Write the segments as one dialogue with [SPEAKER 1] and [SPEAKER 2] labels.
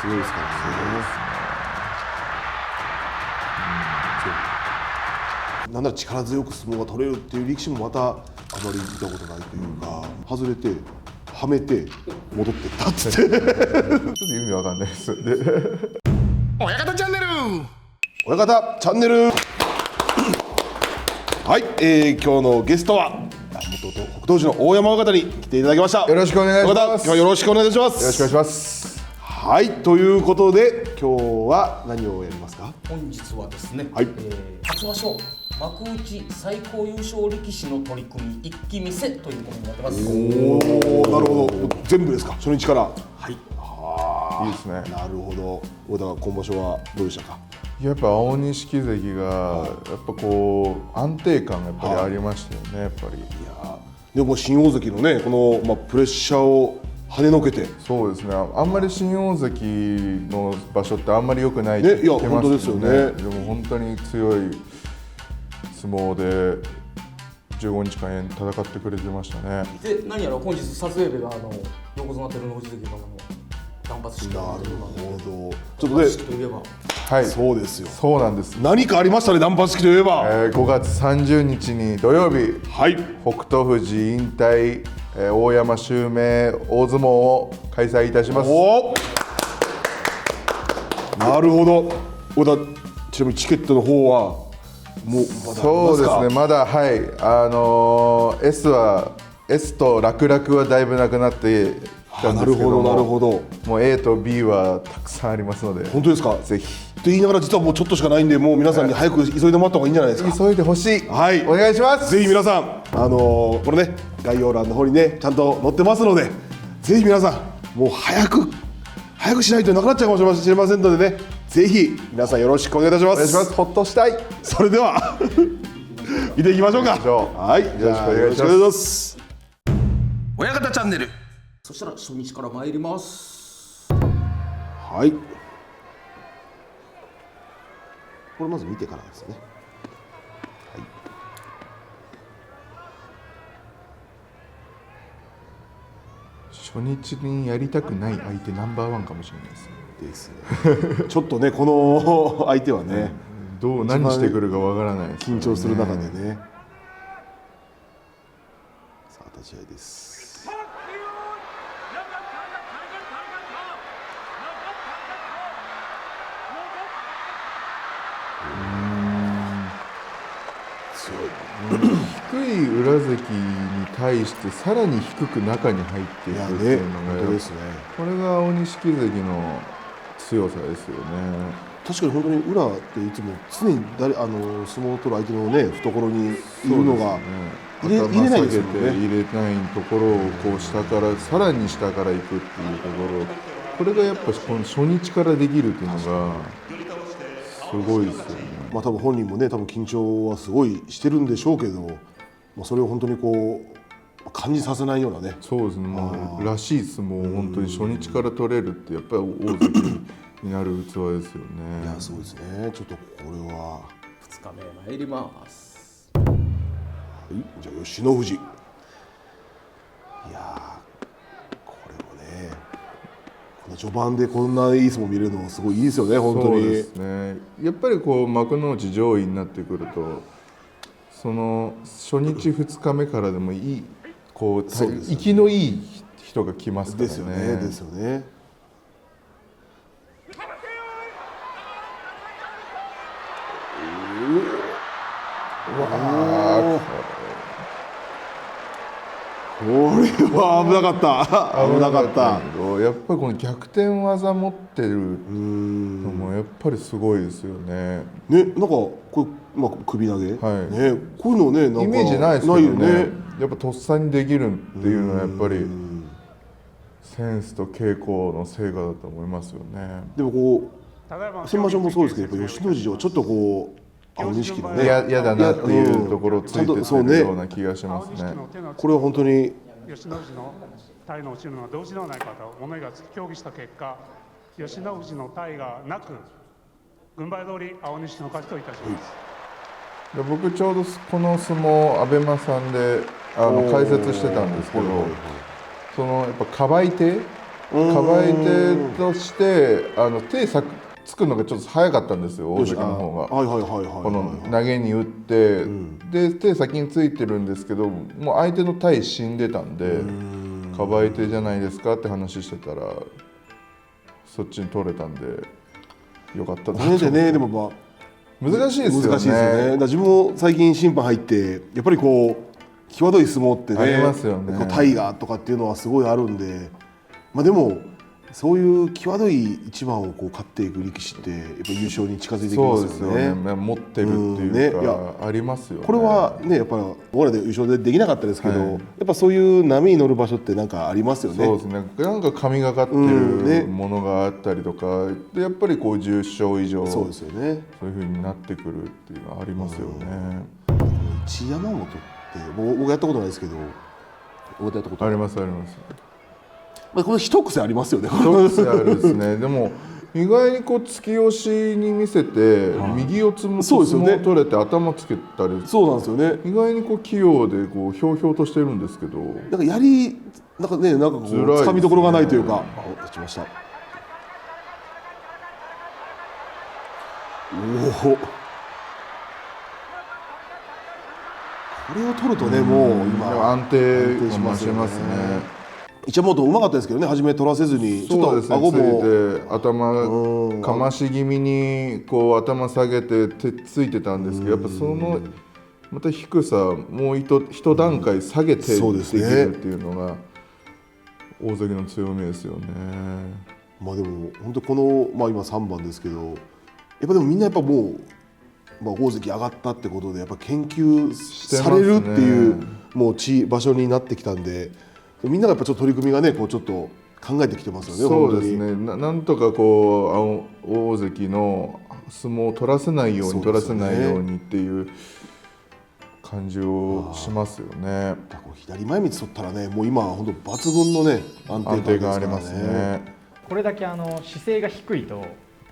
[SPEAKER 1] すごいですからね。なんなら力強く相撲が取れるっていう力士もまたあまり見たことないというか、外れてはめて戻ってったっつってちょっと
[SPEAKER 2] 意味わかんないですで
[SPEAKER 3] 親方チャンネル
[SPEAKER 1] 親方チャンネルはい、今日のゲストは元北東寺の大山親方に来ていただきました。
[SPEAKER 2] よろしくお願いします。
[SPEAKER 1] 親方、今日はよろしくお願いします。
[SPEAKER 2] よろしくお願いします。
[SPEAKER 1] はい、ということで今日は何をやりますか？
[SPEAKER 4] 本日はですね、
[SPEAKER 1] はい、
[SPEAKER 4] 初場所幕内最高優勝力士の取り組み一気見せということになってます。
[SPEAKER 1] おお、なるほど。全部ですか？初日から。
[SPEAKER 4] はい。
[SPEAKER 1] ああ、
[SPEAKER 2] いいですね。
[SPEAKER 1] なるほど。小田今場所はどうでしたか？
[SPEAKER 2] やっぱ青錦関がやっぱこう安定感がやっぱりありましたよね。やっぱり。い
[SPEAKER 1] やでも新大関のねこのプレッシャーを跳ねのけて。
[SPEAKER 2] そうですね。あんまり新大関の場所ってあんまり良くないって
[SPEAKER 1] ね、いや本当ですよね。
[SPEAKER 2] でも本当に強い相撲で15日間戦ってくれてましたね。
[SPEAKER 4] で何やら本日撮影日が横綱照ノ富士関の断髪式。
[SPEAKER 1] なるほど。ちょっとね。
[SPEAKER 4] といえば。
[SPEAKER 2] はい。
[SPEAKER 1] そうですよ。
[SPEAKER 2] そうなんです。
[SPEAKER 1] 何かありましたね、断髪式といえば。
[SPEAKER 2] 5月30日に土曜日、
[SPEAKER 1] はい、
[SPEAKER 2] 北勝富士引退、大山襲名大相撲を開催いたします。
[SPEAKER 1] おなるほど。小田、ちなみにチケットの方はもうまだ
[SPEAKER 2] そうですね、まだはい、S と楽々はだいぶなくなってきたんですけども、
[SPEAKER 1] なるほど。
[SPEAKER 2] もう A と B はたくさんありますので。
[SPEAKER 1] 本当ですか？
[SPEAKER 2] ぜひ。
[SPEAKER 1] って言いながら実はもうちょっとしかないんで、もう皆さんに早く急いでもらった方がいいんじゃないですか。
[SPEAKER 2] 急いでほしい。
[SPEAKER 1] はい、
[SPEAKER 2] お願いします。
[SPEAKER 1] ぜひ皆さん、これね概要欄の方にねちゃんと載ってますので、ぜひ皆さんもう早くしないとなくなっちゃうかもしれませんのでね、ぜひ皆さんよろしくお願いいたします。
[SPEAKER 2] お願いします。ほっとしたい。
[SPEAKER 1] それでは見ていきましょうか。はい、
[SPEAKER 2] よろしくお願いします。
[SPEAKER 3] 親方チャンネル。
[SPEAKER 4] そしたら初日から参ります。
[SPEAKER 1] はい。これまず見てからですね。はい。
[SPEAKER 2] 初日にやりたくない相手ナンバーワンかもしれないです
[SPEAKER 1] ね。ですね。ちょっとねこの相手はね、
[SPEAKER 2] 何してくるかわからないですね。
[SPEAKER 1] 緊張する中でね。さあ立ち合いです。
[SPEAKER 2] 低い裏関に対してさらに低く中に入っていくっていうのが、これが青錦関の強さですよね。
[SPEAKER 1] 確かに本当に裏っていつも常に相撲を取る相手のね懐にいるのが入れないですよね。
[SPEAKER 2] 入れないところをこう下からさらに下から行くっていうところ、これがやっぱこの初日からできるっていうのがすごいですよね。
[SPEAKER 1] 多分本人もね緊張はすごいしてるんでしょうけども、それを本当にこう感じさせないようなね。
[SPEAKER 2] そうですね。もうらしい相撲を本当に初日から取れるってやっぱり大関になる器ですよね。
[SPEAKER 1] いやそうですね。ちょっとこれは
[SPEAKER 4] 2日目参ります。
[SPEAKER 1] はい、じゃあ吉野富士。いやこれもねこの序盤でこんないい相撲見れるのすごいいいですよね。本当に。そう
[SPEAKER 2] ですね。やっぱりこう幕内上位になってくるとその初日2日目からでもいいこう生きのいい人が来ますからね。
[SPEAKER 1] ですよね。ですよね。これは危なかった。危なかった。
[SPEAKER 2] やっぱりこの逆転技持ってるのもやっぱりすごいですよね。
[SPEAKER 1] ね、なんかこれ首投げ、
[SPEAKER 2] はい、
[SPEAKER 1] ね、こういうのねなんか
[SPEAKER 2] イメージないですけどね。やっぱとっさにできるっていうのはやっぱりセンスと稽古の成果だと思いますよね。
[SPEAKER 1] でもこう先場所もそうですけど、やっぱ吉野次はちょっとこう青錦のね
[SPEAKER 2] 嫌だなっていうところをついてってるような気がしますね。
[SPEAKER 1] これは本当に
[SPEAKER 5] 吉野富士の体の落ちるのは同時ではないかと物言いが協議した結果、吉野富士の体がなく軍配通り青錦の勝ちといたします。
[SPEAKER 2] 僕ちょうどこの相撲アベマさんで解説してたんですけど、そのやっぱかばい手かばい手として手つくのがちょっと早かったんですよ、大関の方が。
[SPEAKER 1] はいはいはいはい。
[SPEAKER 2] この投げに打って、で手先についてるんですけど、もう相手の体死んでたんで、かばい手じゃないですかって話してたらそっちに取れたんでよかったなと。
[SPEAKER 1] これでね、でもまあ
[SPEAKER 2] 難しいですよね。
[SPEAKER 1] 難しいですよね。だから自分も最近審判入ってやっぱりこう際どい相撲ってね、
[SPEAKER 2] ありますよね
[SPEAKER 1] こうタイガーとかっていうのはすごいあるんで、まあでもそういう際どい一番をこう勝っていく力士ってやっぱ優勝に近づいてきま
[SPEAKER 2] そうですす
[SPEAKER 1] よね。
[SPEAKER 2] よね。持ってるっていう
[SPEAKER 1] ねい
[SPEAKER 2] か、
[SPEAKER 1] や
[SPEAKER 2] ありますよね。
[SPEAKER 1] これはねやっぱり僕らで優勝できなかったですけど、
[SPEAKER 2] はい
[SPEAKER 1] やっぱそういう波に乗る場所ってなんかありますよね。
[SPEAKER 2] そうですね。なんか神がかって
[SPEAKER 1] ね
[SPEAKER 2] るものがあったりとか、でやっぱりこう10勝以上
[SPEAKER 1] そうですよね。
[SPEAKER 2] そういう風になってくるっていうのはありますよね。
[SPEAKER 1] 一山本って僕やったことないですけど、僕やったこと
[SPEAKER 2] ありますあります。
[SPEAKER 1] まあこの一癖ありますよね。
[SPEAKER 2] 一つあるですね。でも意外にこう突き押しに見せて、右四つも相
[SPEAKER 1] そうですよね
[SPEAKER 2] 撲取れて頭つけたり、
[SPEAKER 1] そうなんですよね。
[SPEAKER 2] 意外にこう器用でこうひょうひょうとしてるんですけど、
[SPEAKER 1] なんかなんかね、なんかこ
[SPEAKER 2] 辛いですね
[SPEAKER 1] う掴みどころがないというか、あ、立ちました。おお。これを取るとね、もう今
[SPEAKER 2] 安定
[SPEAKER 1] しますよね。
[SPEAKER 2] しますね。
[SPEAKER 1] 一山本うまかったですけどね、初め取らせずに、ちょっ
[SPEAKER 2] そうですね。
[SPEAKER 1] と顎も
[SPEAKER 2] ついて頭かまし気味にこう頭下げて手ついてたんですけど、やっぱそのまた低さもう一段階下げてでき
[SPEAKER 1] そうですね
[SPEAKER 2] るっていうのが大関の強みですよね。
[SPEAKER 1] まあでも本当このまあ今3番ですけど、やっぱでもみんなやっぱもう。まあ、大関上がったってことでやっぱ研究されるっていうもう場所になってきたんで、みんながやっぱちょっと取り組みがねこうちょっと考えてきてますよね。
[SPEAKER 2] そうですね。なんとかこう大関の相撲を取らせないように、
[SPEAKER 1] そうですよね
[SPEAKER 2] 取らせないようにっていう感じをしますよね。
[SPEAKER 1] だからこう左前道取ったらね、もう今は本当抜群のね安
[SPEAKER 2] 安定があり
[SPEAKER 1] 定感で
[SPEAKER 2] ますす
[SPEAKER 1] からね。
[SPEAKER 2] ね。
[SPEAKER 6] これだけ姿勢が低いと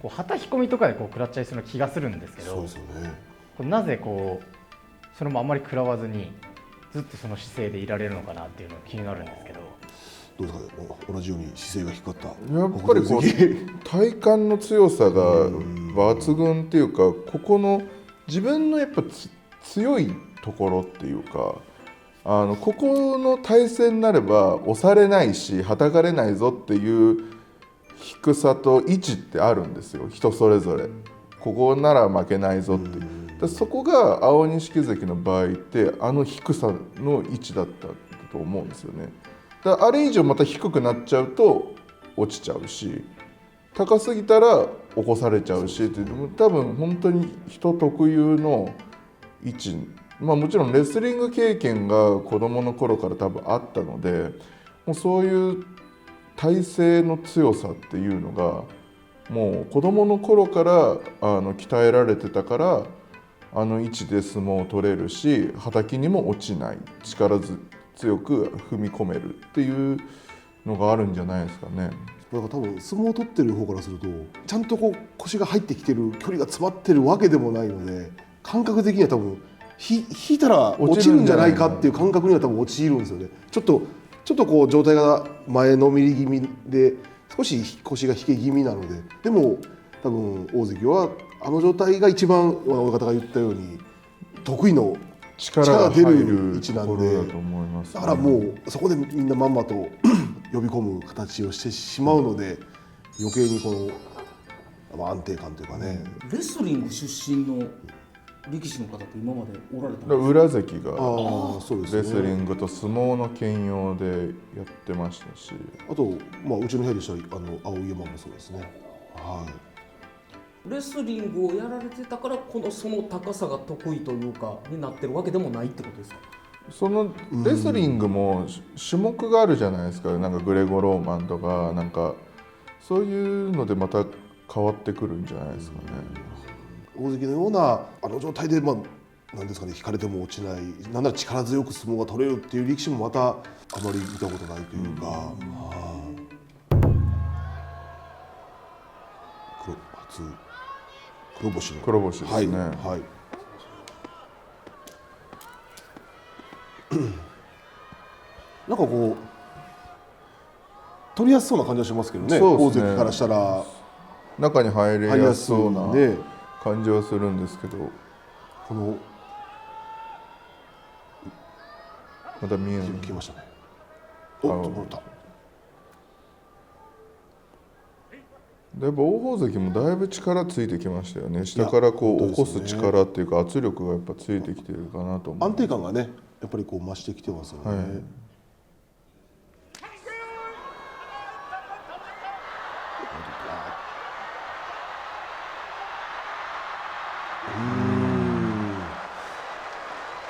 [SPEAKER 6] こう旗引込みとかでこう食らっちゃいそうな気がするんですけど、
[SPEAKER 1] そうですよね。
[SPEAKER 6] これなぜこうそれもあんまり食らわずにずっとその姿勢でいられるのかなっていうのが気になるんですけど。
[SPEAKER 1] どうですかね、同じように姿勢が低かった。
[SPEAKER 2] やっぱりこう体幹の強さが抜群っていうか、ここの自分のやっぱ強いところっていうか、ここの体勢になれば押されないしはたかれないぞっていう低さと位置ってあるんですよ、人それぞれ。ここなら負けないぞっていう。そこが青錦関の場合って低さの位置だったと思うんですよね。だからあれ以上また低くなっちゃうと落ちちゃうし、高すぎたら起こされちゃうしっていう、多分本当に人特有の位置、まあもちろんレスリング経験が子どもの頃から多分あったので、もうそういう体勢の強さっていうのがもう子どもの頃から鍛えられてたから、位置で相撲を取れるし、はたきにも落ちない、力強く踏み込めるっていうのがあるんじゃないですかね。
[SPEAKER 1] なんか多分相撲を取ってる方からするとちゃんとこう腰が入ってきてる距離が詰まってるわけでもないので、感覚的には多分引いたら落ちるんじゃないかっていう感覚には多分陥るんですよね。ちょっとこう状態が前のめり気味で少し腰が引け気味なので、でも多分大関は状態が一番親方が言ったように得意の
[SPEAKER 2] 力が
[SPEAKER 1] 出
[SPEAKER 2] 入
[SPEAKER 1] る位
[SPEAKER 2] る
[SPEAKER 1] 置なんで、
[SPEAKER 2] ところだと思いますね。
[SPEAKER 1] だからもうそこでみんなまんまと呼び込む形をしてしまうので、余計にこの安定感というかね。
[SPEAKER 4] レスリング出身の力士の方って今までおられたん
[SPEAKER 2] だ
[SPEAKER 4] ですか？
[SPEAKER 2] から裏関が
[SPEAKER 1] ああ、そうですね。
[SPEAKER 2] レスリングと相撲の兼用でやってましたし、
[SPEAKER 1] あと、まあ、うちの部屋でしたら青山もそうですね。はい。
[SPEAKER 4] レスリングをやられてたからその高さが得意というかになってるわけでもないってことですか？
[SPEAKER 2] そのレスリングも種目があるじゃないですか。なんかグレゴローマンとかなんかそういうのでまた変わってくるんじゃないですかね。
[SPEAKER 1] 大関のような状態で、まあ、なんですかね、引かれても落ちない、なんなら力強く相撲が取れるっていう力士もまたあまり見たことないというか。黒星の
[SPEAKER 2] 黒星ですね。
[SPEAKER 1] はい、はいなんかこう取りやすそうな感じはしますけどね、大
[SPEAKER 2] そうですね
[SPEAKER 1] 関からしたら
[SPEAKER 2] 中に入れ
[SPEAKER 1] 入りやすい
[SPEAKER 2] やすそうな
[SPEAKER 1] ね。
[SPEAKER 2] 感じはするんですけど、
[SPEAKER 1] この
[SPEAKER 2] また見えない。
[SPEAKER 1] 来ましたね。おっと
[SPEAKER 2] あ
[SPEAKER 1] 取れた。
[SPEAKER 2] やっぱ王鵬関もだいぶ力ついてきましたよね。下からこう起こす力っていうか圧力がやっぱついてきてるかなと思う。
[SPEAKER 1] 安定感がねやっぱりこう増してきてますよね。
[SPEAKER 2] はい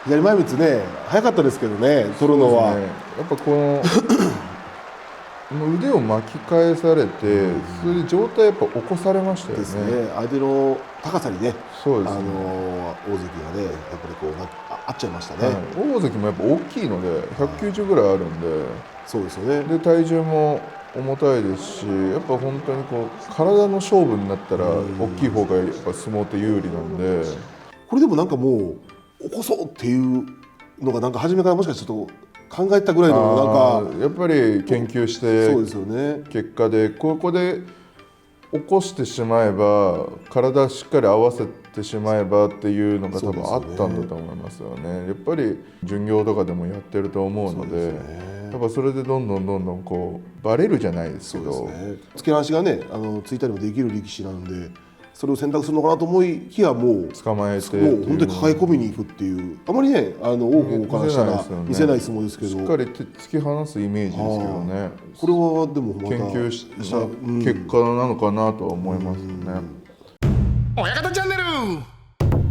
[SPEAKER 1] 左前みつね早かったですけどね取るのは。
[SPEAKER 2] そうですね、やっぱこのこの腕を巻き返されて、それで上体やっぱ起こされましたよ
[SPEAKER 1] です
[SPEAKER 2] ね。
[SPEAKER 1] ね、相手の高さにね、
[SPEAKER 2] そうですね、
[SPEAKER 1] 大関がね、やっぱりこう合っちゃいましたね、
[SPEAKER 2] はい、大関もやっぱ大きいので190ぐらいあるんで、
[SPEAKER 1] そうですよね、
[SPEAKER 2] で体重も重たいですし、やっぱ本当にこう体の勝負になったら大きい方がやっぱ相撲って有利なんで、
[SPEAKER 1] これでもなんかもう、起こそうっていうのが、なんか初めからもしかしてちょっと考えたぐらいの、なんか、
[SPEAKER 2] やっぱり研究して
[SPEAKER 1] そうですよね、
[SPEAKER 2] 結果で、ここで起こしてしまえば、体しっかり合わせてしまえばっていうのが多分あったんだと思いますよね。やっぱり巡業とかでもやってると思うので、やっぱそれでどんどんこうバレるじゃないですけど、
[SPEAKER 1] 突き放しがね、ついたりもできる力士なんで、それを選択するのかなと思いきや、もう
[SPEAKER 2] 捕まえて
[SPEAKER 1] もう本当に抱え込みに行くっていう、あまりね、王鵬からしたら見せない相撲ですけど、
[SPEAKER 2] しっかり突き放すイメージですけどね。
[SPEAKER 1] これはでもまた
[SPEAKER 2] 研究した結果なのかなとは思いますね。
[SPEAKER 3] 親方チャンネル。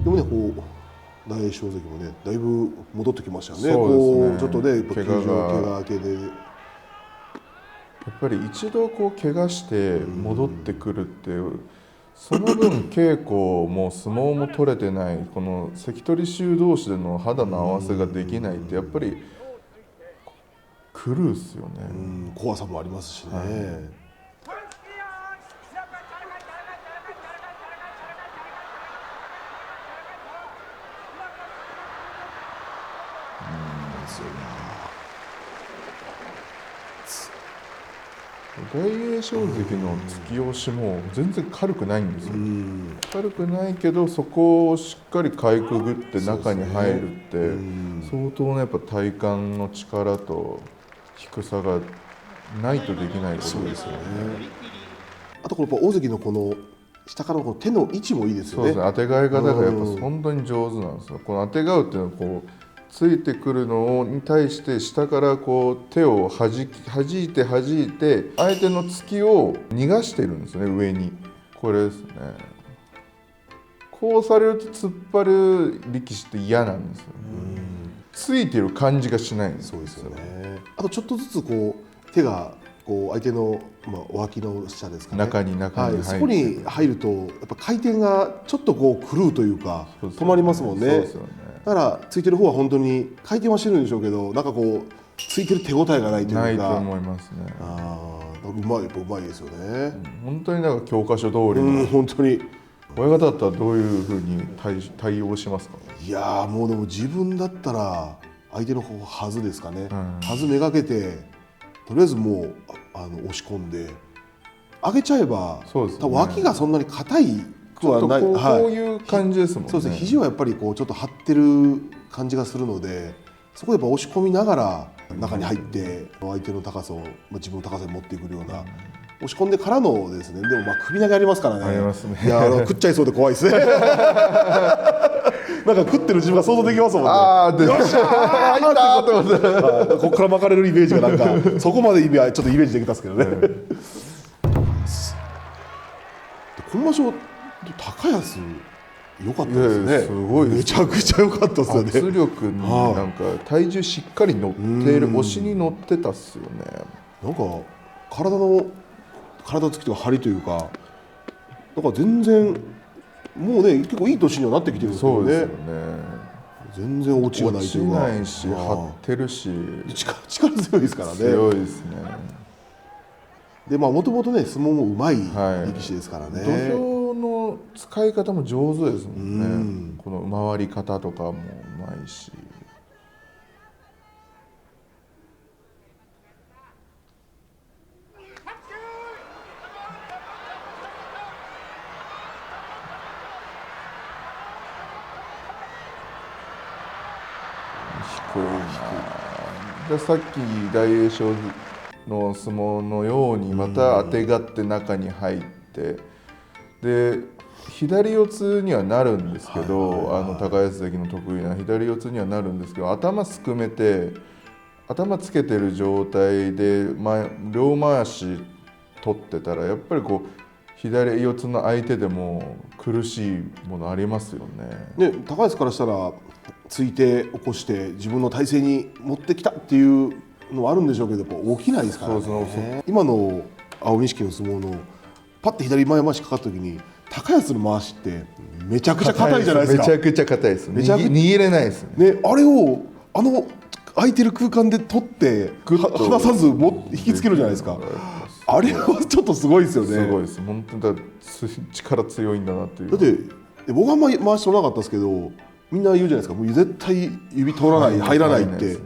[SPEAKER 1] でもね、こう大栄翔関もね、だいぶ戻ってきましたよね。
[SPEAKER 2] そうですね
[SPEAKER 1] こうちょっとね、
[SPEAKER 2] 怪我
[SPEAKER 1] 明けで、
[SPEAKER 2] やっぱり一度こう怪我して戻ってくるっていう、その分稽古も相撲も取れてない、この関取衆同士での肌の合わせができないってやっぱり狂うっすよね。
[SPEAKER 1] 怖さもありますしね。
[SPEAKER 2] 大栄翔関の突き押しも全然軽くないんですよ。軽くないけど、そこをしっかりかいくぐって中に入るって相当なやっぱ体幹の力と低さがないとできないことですよね。
[SPEAKER 1] あとこれやっぱ大関のこの下からのこの手の位置もいいですよね。
[SPEAKER 2] そうですね、当てがい方がやっぱ本当に上手なんですよ。この当てがうっていうのはこうついてくるのに対して下からこう手を弾いて相手の突きを逃がしてるんですよね、上に。これですね。こうされると突っ張る力士って嫌なんですよね。ついてる感じがしないんですよ。
[SPEAKER 1] そうですよね。あとちょっとずつこう手がこう相手の脇の下ですかね。
[SPEAKER 2] 中に入って
[SPEAKER 1] そこに入るとやっぱ回転がちょっとこう狂うというか止まりますもんね。
[SPEAKER 2] そうですよね。
[SPEAKER 1] だからついてる方は本当に回転はしてるんでしょうけど、なんかこうついてる手応えがないというか。
[SPEAKER 2] ないと思いますね。
[SPEAKER 1] うまい、やっぱうまいですよね。
[SPEAKER 2] 本当になんか教科書通りの。
[SPEAKER 1] 本当に。
[SPEAKER 2] 親方だったらどういうふうに対応しますか。
[SPEAKER 1] いやー、もうでも自分だったら相手の方はずですかね。はずめがけてとりあえずもう押し込んで上げちゃえば、
[SPEAKER 2] そうですね、
[SPEAKER 1] 多分脇がそんなに硬いくはない。
[SPEAKER 2] こういう感じですもんね。
[SPEAKER 1] そうですね。肘はやっぱりこうちょっと張ってる感じがするので、そこでやっぱ押し込みながら中に入って相手の高さを自分の高さに持ってくるような。押し込んでからのですね。でも首投げありますからね。
[SPEAKER 2] ありますね。
[SPEAKER 1] いや食っちゃいそうで怖いですね。なんか食ってる自分が想像できますもんね。
[SPEAKER 2] よっしゃー入ったと思って
[SPEAKER 1] ここから巻かれるイメージがなんかそこまでちょっとイメージできたんですけどね。今場所高安良かったですね。
[SPEAKER 2] すごいですね。
[SPEAKER 1] めちゃくちゃ良かったですよね。
[SPEAKER 2] 圧力になんか体重しっかり乗っている、押しに乗ってたっすよね。
[SPEAKER 1] なんか体つきとか張りというか、なんか全然もうね結構いい年にはなってきてるんですけどね。
[SPEAKER 2] そうですよね。
[SPEAKER 1] 全然落ちがないというか。
[SPEAKER 2] 落ちないし張ってるし
[SPEAKER 1] 力強いですからね。
[SPEAKER 2] 強いですね。
[SPEAKER 1] でもともとね相撲もうまい力士ですからね。
[SPEAKER 2] 土俵の使い方も上手ですもんね。この回り方とかもうまいし。低いな。でさっき大栄翔の相撲のようにまたあてがって中に入ってで左四つにはなるんですけど、高安関の得意な左四つにはなるんですけど、頭すくめて頭つけてる状態で両回し取ってたらやっぱりこう左四つの相手でも苦しいものありますよね。
[SPEAKER 1] 高安からしたらついて起こして自分の体勢に持ってきたっていうのはあるんでしょうけど、やっぱ起きないですからね。
[SPEAKER 2] そう
[SPEAKER 1] 今の青錦の相撲のパッて左前回しかかった時に高安の回しってめちゃくちゃ硬いじゃないですか。
[SPEAKER 2] めちゃくちゃ硬いです。
[SPEAKER 1] めちゃくちゃ
[SPEAKER 2] 握れないですね。
[SPEAKER 1] ね、あれを空いてる空間で取って離さず引きつけるじゃないですか。あれはちょっとすごいですよね。
[SPEAKER 2] すごいです。本当に力強いんだなっていう。
[SPEAKER 1] だって僕はあんまり回してもなかったですけど、みんな言うじゃないですか。もう絶対指取らない、入らないって。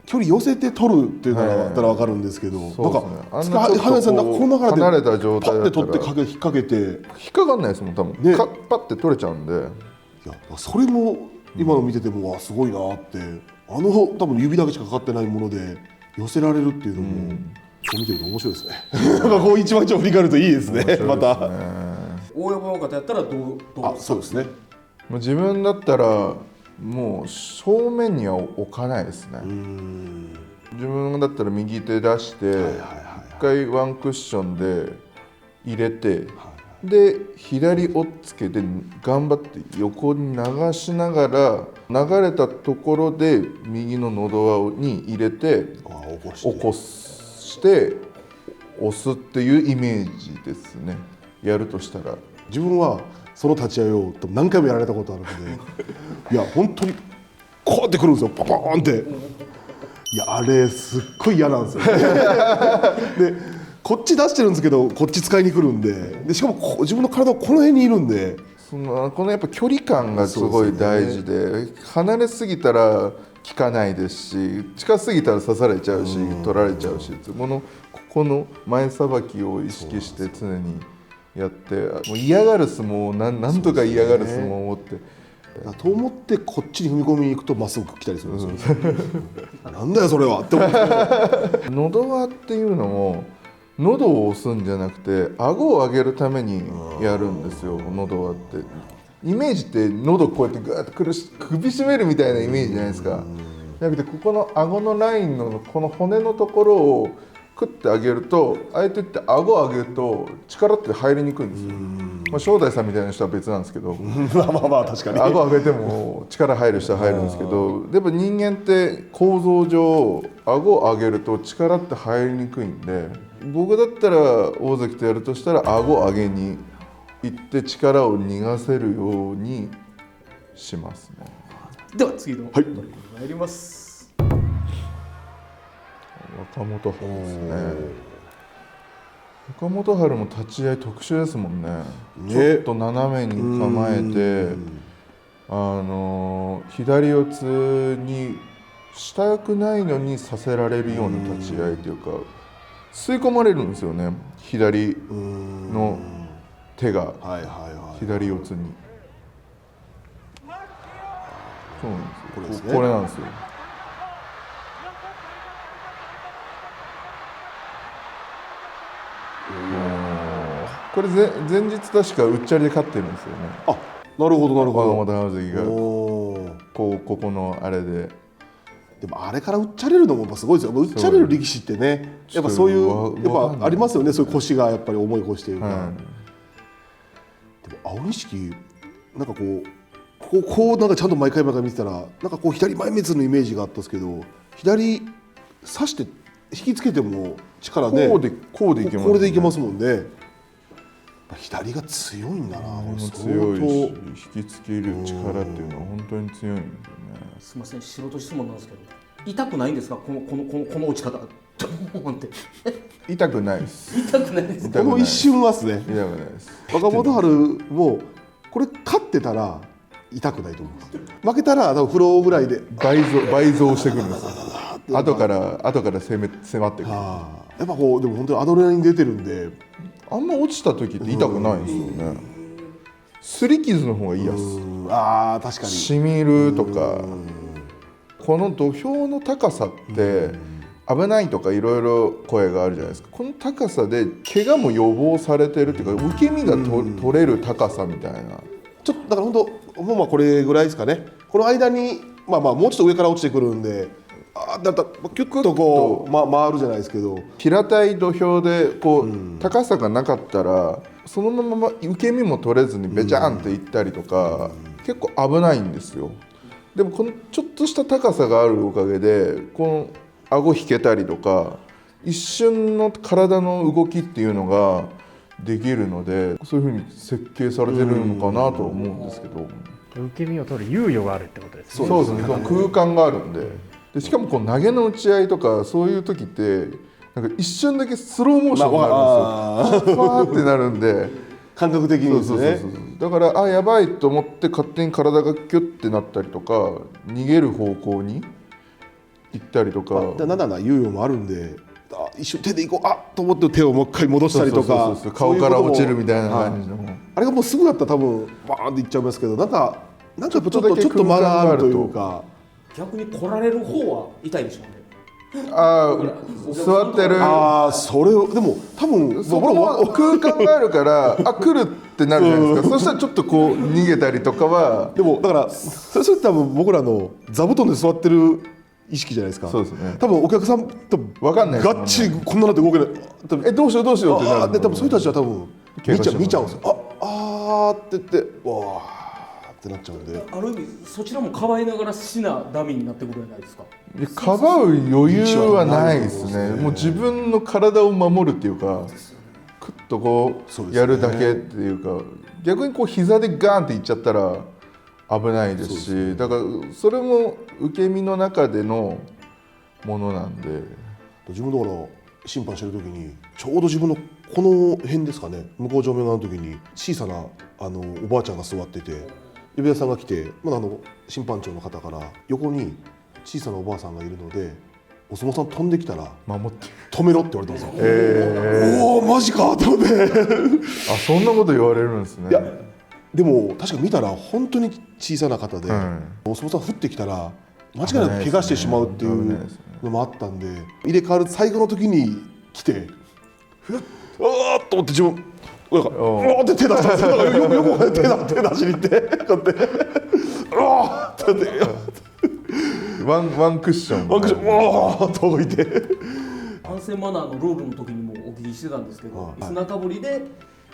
[SPEAKER 1] 距離寄せて取るっていうのだったら分かるんですけど、なんか花さんこの流れで
[SPEAKER 2] 離れた状態
[SPEAKER 1] パッて
[SPEAKER 2] だったら
[SPEAKER 1] 取って引っ掛けて
[SPEAKER 2] 引っかかんないですもん多分。
[SPEAKER 1] ね
[SPEAKER 2] パッて取れちゃうんで。
[SPEAKER 1] いやそれも今の見ててもわすごいなって、多分指だけしかかかってないもので寄せられるっていうのも、見てると面白いですね。なんかこう一番振り返るといいですね。また
[SPEAKER 4] 大山親方やったらどう
[SPEAKER 1] そうですね。
[SPEAKER 2] もう自分だったらもう正面には置かないですね。自分だったら右手出して一回ワンクッションで入れて、で左押っつけで頑張って横に流しながら流れたところで右の喉輪に入れて起こして押すっていうイメージですね。やるとしたら
[SPEAKER 1] 自分はその立ち合いを多分何回もやられたことあるので、いや本当にこうやってくるんですよ、パパーンって。いやあれすっごい嫌なんですよ、ね、でこっち出してるんですけどこっち使いに来るんで、しかも自分の体はこの辺にいるんで、
[SPEAKER 2] このやっぱ距離感がすごい大事で、離れすぎたら効かないですし、近すぎたら刺されちゃうし、取られちゃうし、ここの前さばきを意識して常にやって、もう嫌がる相撲をなんとか嫌がる相撲をって
[SPEAKER 1] と思ってこっちに踏み込みに行くとまっすぐ来たりするんですよ、なんだよそれはって思って。
[SPEAKER 2] 喉輪っていうのも喉を押すんじゃなくて顎を上げるためにやるんですよ。喉輪ってイメージって喉こうやってグーッと首絞めるみたいなイメージじゃないですか。じゃなくてここの顎のラインのこの骨のところをクッて上げると、相手って顎を上げると力って入りにくいんですよ。正代さんみたいな人は別なんですけど
[SPEAKER 1] まあ確かに
[SPEAKER 2] 顎上げても力入る人は入るんですけど、でも人間って構造上顎を上げると力って入りにくいんで、僕だったら大関とやるとしたら顎を上げに行って力を逃がせるようにしますね。
[SPEAKER 4] では次の取り組み参ります。
[SPEAKER 2] 若元春ですね。若元春も立ち合い特殊ですもんね。ちょっと斜めに構えて、左四つにしたくないのにさせられるような立ち合いというか、吸い込まれるんですよね、左の手が左四つに。そうなんですよ。これなんですよ。これ前日確かうっちゃりで勝ってるんですよね。
[SPEAKER 1] あ、なるほどなるほど。
[SPEAKER 2] 若元春関がここのあれで。
[SPEAKER 1] でもあれからうっちゃれるのもすごいですよ。うっちゃれる力士ってね、やっぱそういうやっぱありますよね。そういう腰がやっぱり重い腰というか。でも青錦なんかこうなんかちゃんと毎回見てたら、なんかこう左前滅のイメージがあったんですけど、左刺して引きつけても力ね、
[SPEAKER 2] こうでいけますね。
[SPEAKER 1] これでいけますもんね。左が強いんだな。
[SPEAKER 2] 強いし引きつける力っていうのは本当に強いんですよね。
[SPEAKER 4] すみません、素人質問なんですけど、痛くないんですか、この落ち方。ドーンって
[SPEAKER 2] 痛くないです。
[SPEAKER 4] 痛くないです。
[SPEAKER 1] この一瞬はですね。
[SPEAKER 2] 痛くないです。
[SPEAKER 1] 若元春もこれ勝ってたら痛くないと思います。負けたらフローぐらいで
[SPEAKER 2] 倍増してくるんですよ。後から迫ってくる。
[SPEAKER 1] やっぱこうでも本当にアドレナリン出てるんで、
[SPEAKER 2] あんま落ちた時って痛くないんですよね。擦り傷の方がいいやつ。
[SPEAKER 1] ああ確かに。
[SPEAKER 2] しみるとかこの土俵の高さって危ないとかいろいろ声があるじゃないですか。この高さで怪我も予防されてるっていうか受け身が取れる高さみたいな。
[SPEAKER 1] ちょっとだから本当もうまあこれぐらいですかね。この間にまあもうちょっと上から落ちてくるんで、だったらキュッとこう、回るじゃないですけど、
[SPEAKER 2] 平たい土俵でこう、高さがなかったらそのまま受け身も取れずにべちゃんっていったりとか、結構危ないんですよ。でもこのちょっとした高さがあるおかげでこの顎引けたりとか一瞬の体の動きっていうのができるので、そういうふうに設計されてるのかなと思うんですけど、
[SPEAKER 6] 受け身を取る猶予があるってことですね。
[SPEAKER 2] そうですね、その空間があるんで、しかもこう投げの打ち合いとかそういう時ってなんか一瞬だけスローモーションになるんですよ。ファーってなるんで
[SPEAKER 1] 感覚的にですね。
[SPEAKER 2] だからやばいと思って勝手に体がキュッてなったりとか逃げる方向に行ったりとか、
[SPEAKER 1] なんだな猶予もあるんで、一瞬手でいこうと思って手をもう一回戻したりとか、
[SPEAKER 2] 顔から落ちるみたいな感じの、
[SPEAKER 1] あれがもうすぐだったら多分バーンっていっちゃいますけど、なんかやっぱちょっと間があるというか、
[SPEAKER 4] 逆に来られる方は痛いでしょうね。
[SPEAKER 2] 座ってる、
[SPEAKER 1] それをでも多分
[SPEAKER 2] そこも空間があるから来るってなるじゃないですか。そしたらちょっとこう逃げたりとかは、
[SPEAKER 1] でもだからそれ多分僕らの座布団で座ってる意識じゃないですか。
[SPEAKER 2] そうですね。
[SPEAKER 1] 多分お客さんと
[SPEAKER 2] 分かんないですもんね。
[SPEAKER 1] ガッチリこんなのって動けない。
[SPEAKER 2] どうしようってなる。
[SPEAKER 1] で多分そういう人たちは多分見ちゃうんですよ。って言ってわーってなっちゃうんで、
[SPEAKER 4] ある意味そちらもかばいながら死なダメになってくるじゃないですか。
[SPEAKER 2] かばう余裕はないですね。もう自分の体を守るっていうか、クッとこうやるだけっていうか、逆にこう膝でガーンっていっちゃったら危ないですし、だからそれも受け身の中でのものなんで。
[SPEAKER 1] 自分だから審判してる時にちょうど自分のこの辺ですかね、向こう正面側の時に小さなおばあちゃんが座ってて、呼び出しさんが来て、審判長の方から横に小さなおばあさんがいるのでお相撲さん飛んできたら
[SPEAKER 2] 守って
[SPEAKER 1] 止めろって言われたんですよ。おおマジかと思って
[SPEAKER 2] そんなこと言われるんですね。
[SPEAKER 1] いやでも確か見たら本当に小さな方で、お相撲さん降ってきたら間違いなく怪我してしまうっていうのもあったんで、入れ替わる最後の時に来てと思って自分なんかって手出したんですよ。横手出しに行ってこうやって
[SPEAKER 2] ワンクッション
[SPEAKER 1] と置いて、
[SPEAKER 4] 反省マナーのルールの時にもお聞きしてたんですけど、椅子中振りで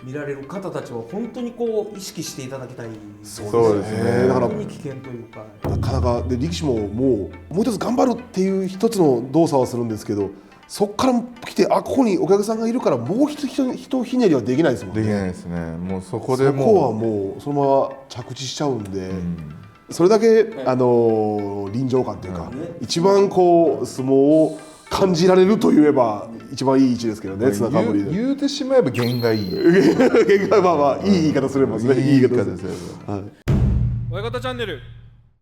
[SPEAKER 4] 見られる方たちは本当にこう意識していただきたいですね。
[SPEAKER 2] そうですね。
[SPEAKER 1] だから
[SPEAKER 4] 本当に危険というか、
[SPEAKER 1] なかなかで力士ももう一つ頑張るっていう一つの動作はするんですけど、そこから来てここにお客さんがいるからもう一ひねりはできないですもんね。
[SPEAKER 2] できないですね。もうそこで
[SPEAKER 1] そこはもうそのまま着地しちゃうんで、それだけ臨場感というか、一番こう相撲を感じられるといえば一番いい位置ですけどね。
[SPEAKER 2] 言うてしまえば弦がいい。
[SPEAKER 1] 限界いい言い方すればね。
[SPEAKER 2] いい言い方ですよ。
[SPEAKER 3] 親方チャンネル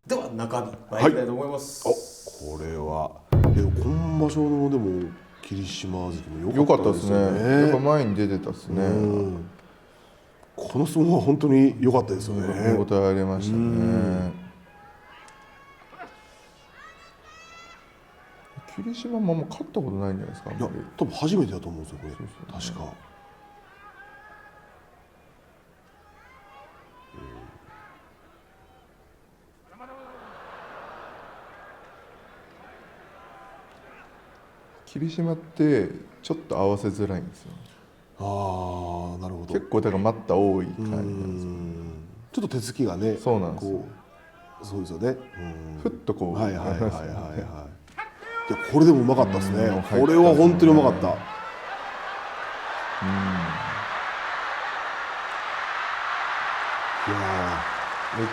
[SPEAKER 4] では中身参りたいと思います。
[SPEAKER 1] これは今場所のでも霧島関も
[SPEAKER 2] 良かったです
[SPEAKER 1] よね。
[SPEAKER 2] ね。やっぱ前に出てたですね。
[SPEAKER 1] この相撲は本当に良かったですよね。
[SPEAKER 2] 見応えありましたね。霧島も勝ったことないんじゃないですか。
[SPEAKER 1] いや多分初めてだと思うんですよこれ。確か。
[SPEAKER 2] 霧島ってちょっと合わせづらいんですよ。
[SPEAKER 1] なるほど。
[SPEAKER 2] 結構だから待った多い感じなんですよ。
[SPEAKER 1] ちょっと手つきがね。
[SPEAKER 2] そうなんですよ。
[SPEAKER 1] そうですよね。
[SPEAKER 2] ふっとこう。
[SPEAKER 1] はい。これでもうまかったですね。これは本当にうまかった。いや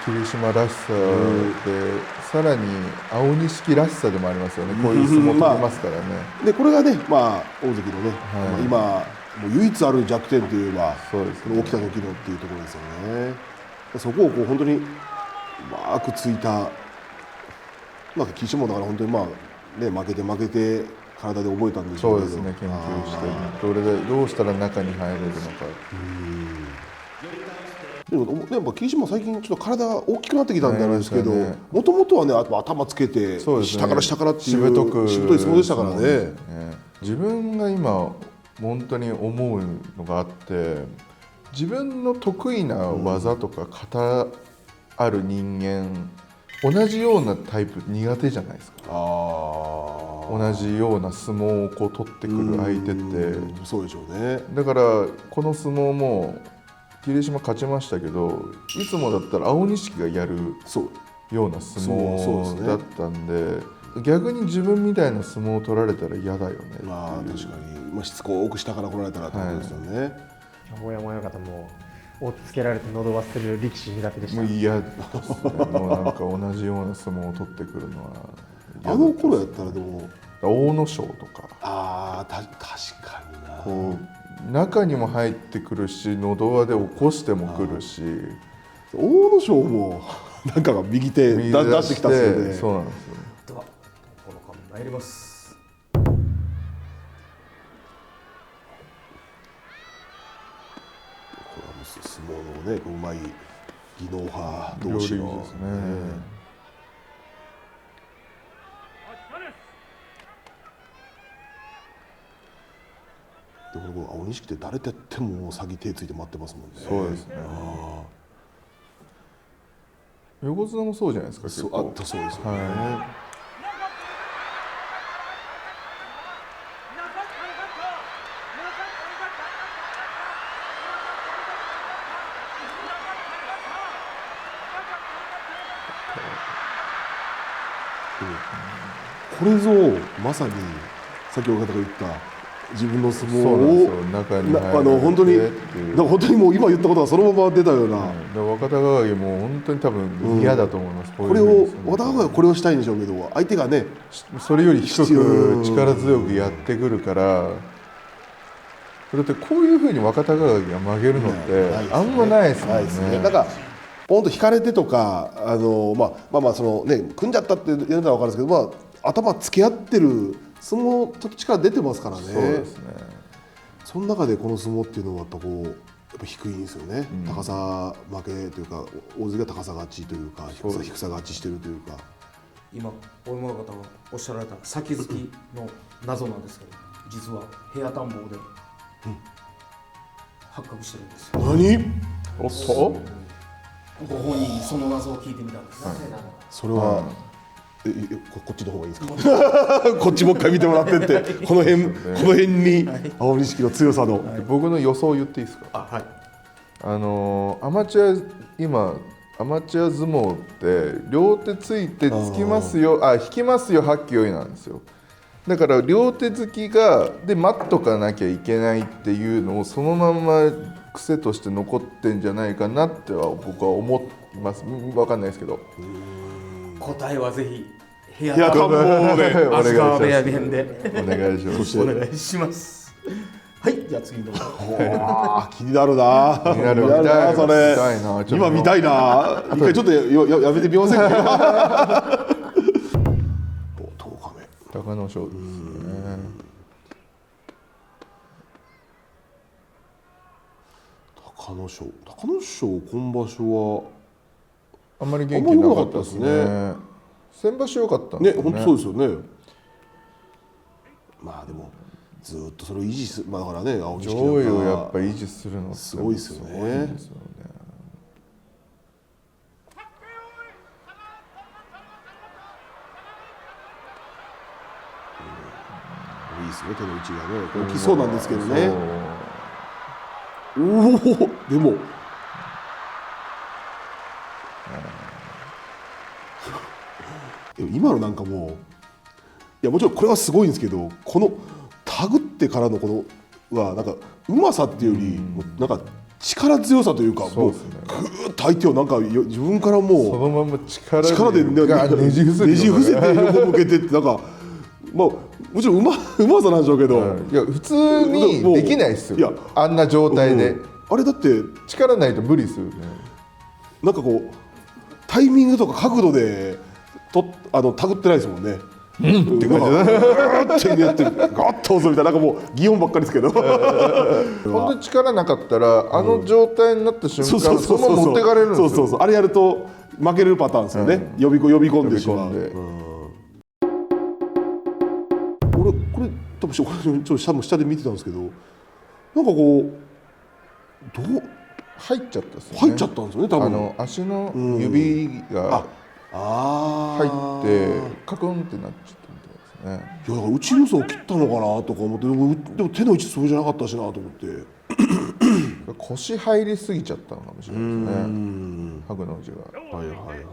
[SPEAKER 2] 霧島らしさで、さらに青錦らしさでもありますよね。こういう相撲を取りますからね。
[SPEAKER 1] でこれがね、大関のね、今もう唯一ある弱点といえば、
[SPEAKER 2] そうです
[SPEAKER 1] ね、起きた時のっていうところですよね。そこをこう本当にうまくついた、霧島だから本当に負けて体で覚えたんでしょうけど。
[SPEAKER 2] そうですね。研究してどうしたら中に入れるのか。
[SPEAKER 1] でもね、やっぱ霧島最近ちょっと体が大きくなってきたんであれですけど、
[SPEAKER 2] なりましたね
[SPEAKER 1] もともとはね頭つけて、
[SPEAKER 2] そうですね、
[SPEAKER 1] 下から下からっていう
[SPEAKER 2] しぶとく
[SPEAKER 1] しぶとい相撲でしたからね。
[SPEAKER 2] 自分が今本当に思うのがあって、自分の得意な技とか型ある人間、同じようなタイプ苦手じゃないですか。同じような相撲をこう取ってくる相手って。
[SPEAKER 1] そうでしょうね。
[SPEAKER 2] だからこの相撲も霧島勝ちましたけど、いつもだったら青錦がやる
[SPEAKER 1] そう
[SPEAKER 2] ような相
[SPEAKER 1] そうですね
[SPEAKER 2] 撲だったんで、逆に自分みたいな相撲を取られたら嫌だよねっていう。
[SPEAKER 1] まあ確かに、しつこく下から来られたらってことですよね。
[SPEAKER 7] 大山親方も追っつけられて喉忘れる力士苦手でした。
[SPEAKER 2] もう嫌ですね。もうなんか同じような相撲を取ってくるのは嫌だった。
[SPEAKER 1] あの頃やったらでも
[SPEAKER 2] 阿武咲とか
[SPEAKER 1] 確かにな。
[SPEAKER 2] こう中にも入ってくるし、喉輪で起こしてもくるし、
[SPEAKER 1] 阿武咲もなんかが右手出してきたっすよね。
[SPEAKER 2] そうなんですよ。
[SPEAKER 4] ではこの間参ります。
[SPEAKER 1] これはもう相撲のね、うまい技能派同士の
[SPEAKER 2] 両力ですね。
[SPEAKER 1] でもこの青錦って誰とやっても先手ついて待ってますもんね。
[SPEAKER 2] そうですね。横綱もそうじゃないですか。
[SPEAKER 1] そう
[SPEAKER 2] 結構
[SPEAKER 1] そうですよね。
[SPEAKER 2] は
[SPEAKER 1] これぞまさに先ほど方が言った自分の相撲
[SPEAKER 2] そうなんですよ。
[SPEAKER 1] を
[SPEAKER 2] 中に入られて
[SPEAKER 1] 本当に
[SPEAKER 2] っていう
[SPEAKER 1] 本当にもう今言ったことがそのまま出たような、
[SPEAKER 2] だから若隆景も本当に多分嫌だと思います。
[SPEAKER 1] これを和田がこれをしたいんでしょうけど、相手がね
[SPEAKER 2] それより低く力強くやってくるから、だってこういうふうに若隆景が曲げるのってあんまないですもんね。
[SPEAKER 1] なんかポンと引かれてとかまあそのね組んじゃったって言うのは分かるんですけど、頭つけ合ってる相撲ちょっと力出てますからね。
[SPEAKER 2] そうですね。
[SPEAKER 1] その中でこの相撲っていうのはやっぱこうやっぱ低いんですよね。高さ負けというか、大関が高さ勝ちというか、低さ勝ちしてるというか。
[SPEAKER 4] 今大山親方がおっしゃられた先好きの謎なんですけど、実は部屋探訪で発覚してるんですよ。
[SPEAKER 1] 何？
[SPEAKER 2] おっと？
[SPEAKER 4] ご本人にその謎を聞いてみたんです。
[SPEAKER 1] それは、こっちの方がいいですか？こっちもう一回見てもらってってこの辺に青錦の強さの、
[SPEAKER 2] 僕の予想を言っていいですか？
[SPEAKER 4] はい。
[SPEAKER 2] アマチュア相撲って両手ついてつきますよ、引きますよ、はっきよいなんですよ。だから両手突きがで待っとかなきゃいけないっていうのをそのまま癖として残ってんじゃないかなっては僕は思います。分かんないですけど。
[SPEAKER 4] 答えはぜひ部屋
[SPEAKER 1] 部屋探訪で
[SPEAKER 2] お願いします
[SPEAKER 4] 足川部屋編で
[SPEAKER 2] お願いします。
[SPEAKER 4] お願いします。はい、じゃあ次の。
[SPEAKER 1] 気になるな。
[SPEAKER 2] 気になる
[SPEAKER 1] なそれ。
[SPEAKER 2] 見たいな。
[SPEAKER 1] 今見たいな。一回ちょっとやめてみませんか。
[SPEAKER 2] 隆の勝ですね。
[SPEAKER 1] 隆の勝今場所は
[SPEAKER 2] あんまり元気なかったです
[SPEAKER 1] あんまり良くな
[SPEAKER 2] ね。先場所良かったんですよね。
[SPEAKER 1] 本当そうですよね。でもずっとそれを維持する、だからね、青錦なんか
[SPEAKER 2] 上位をやっぱ維持するのって
[SPEAKER 1] すごいですよね。
[SPEAKER 2] すごいんですよね。
[SPEAKER 1] いいですね、手の位置がね大きそうなんですけどね。おお、でも今のなんかもう、いやもちろんこれはすごいんですけど、この手繰ってからのこのはなんかうまさっていうよりもうなんか力強さというか、もうぐーっと相手をなんか自分からもう
[SPEAKER 2] そのまま力
[SPEAKER 1] で
[SPEAKER 2] ねじ伏せて
[SPEAKER 1] ねじ伏せて横向けてってなんかもちろんうまさなんでしょうけど、
[SPEAKER 2] いや普通にできないですよ。あんな状態で、
[SPEAKER 1] あれだって
[SPEAKER 2] 力ないと無理ですよね。
[SPEAKER 1] なんかこうタイミングとか角度で手繰ってないですもんね。って感じでやってガッと押すみたいな、なんかもう擬音ばっかりですけど
[SPEAKER 2] 本当に力なかったらあの状態になった瞬間そのまま持ってかれるんですよ。
[SPEAKER 1] そうそうそう、あれやると負けれるパターンですよね、呼び込んでしまう。
[SPEAKER 2] 呼び込んで
[SPEAKER 1] 俺これ多分ちょっと下で見てたんですけど、なんかこう
[SPEAKER 2] 入っちゃったっすよね。
[SPEAKER 1] 入っちゃったんですよね多分。
[SPEAKER 2] 足の指が入ってカクンってなっちゃったみたいですね。
[SPEAKER 1] いやだから内無双を切ったのかなとか思って、でも手の位置それじゃなかったしなと思って。
[SPEAKER 2] 腰入りすぎちゃったのかもしれないですね。ハグの字が。
[SPEAKER 1] はいはいはいはい。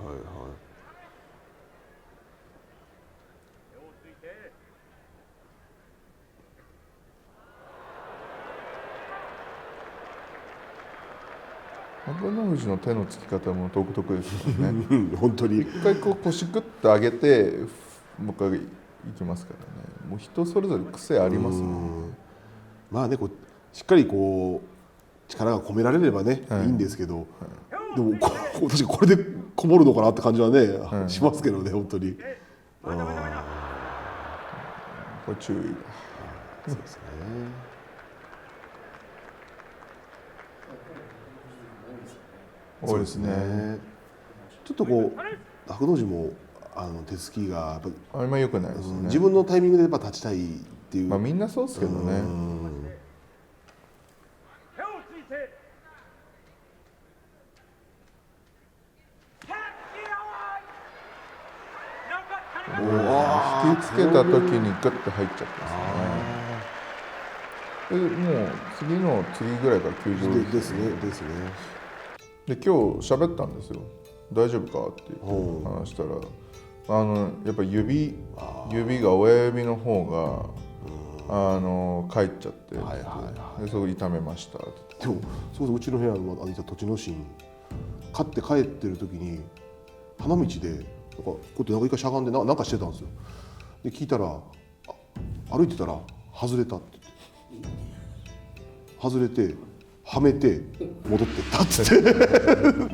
[SPEAKER 2] ハグの富士の手のつき方も独特ですよね。
[SPEAKER 1] 本当に
[SPEAKER 2] 一回こう腰グッと上げてもう一回いきますからね。もう人それぞれ癖ありますもんね。
[SPEAKER 1] まあね、こうしっかりこう力が込められればね、いいんですけど、でも確かにこれでこもるのかなって感じはね、しますけどね本当に。
[SPEAKER 2] これ注意。
[SPEAKER 1] そうですね。
[SPEAKER 2] 多いですね。
[SPEAKER 1] ちょっとこう白道寺も手つきがやっぱ
[SPEAKER 2] あんま良くないですね。
[SPEAKER 1] 自分のタイミングでやっぱ立ちたいっていう。
[SPEAKER 2] まあみんなそうですけどね。引きつけた時にグッと入っちゃったんですよね。もう次ぐらいから休場
[SPEAKER 1] ですねですね。
[SPEAKER 2] で今日喋ったんですよ。大丈夫かっていう話したら、やっぱ指が親指の方が帰っちゃって、でそこ痛めましたって。
[SPEAKER 1] でもそううちの部屋のいた栃ノ心、勝って帰ってる時に花道でこうやってなんか一回しゃがんでなんかしてたんですよ。で聞いたら歩いてたら外れたって外れてはめて戻ってったっつって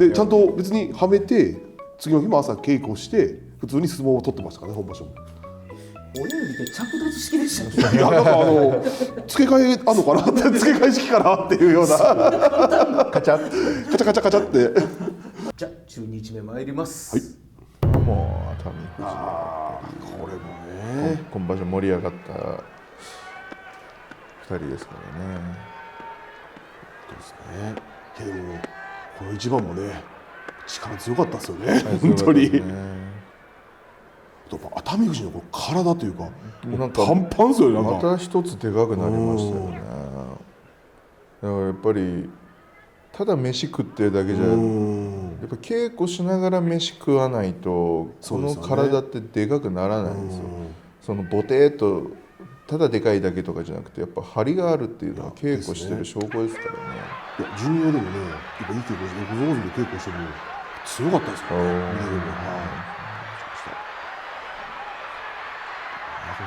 [SPEAKER 1] でちゃんと別にはめて次の日も朝稽古して普通に相撲を取ってましたからね、本場所も。
[SPEAKER 4] 親指で着脱式でしたね。
[SPEAKER 1] いやなんか付け替えあんのかなって付け替え式かなっていうようなカチャカチャカチャカチャって
[SPEAKER 4] じゃあ中日目参ります。
[SPEAKER 1] はい。
[SPEAKER 2] もう熱海富士
[SPEAKER 1] これもね
[SPEAKER 2] 今場所盛り上がった2人ですからね。
[SPEAKER 1] そうですね。いやでもこの一番もね力強かったですよね、本当に。やっぱ熱海富士のこの体というか
[SPEAKER 2] なんか
[SPEAKER 1] パンパンですよね。なんか
[SPEAKER 2] また一つでかくなりましたよね。だからやっぱりただ飯食ってるだけじゃやっぱ稽古しながら飯食わないとその体ってでかくならないんですよ。そのボテーっとただでかいだけとかじゃなくてやっぱ張りがあるっていうのは稽古してる証拠ですからね。
[SPEAKER 1] いや巡業でもね、やっぱいい稽古して横上手で稽古しても強かったですからね。見てても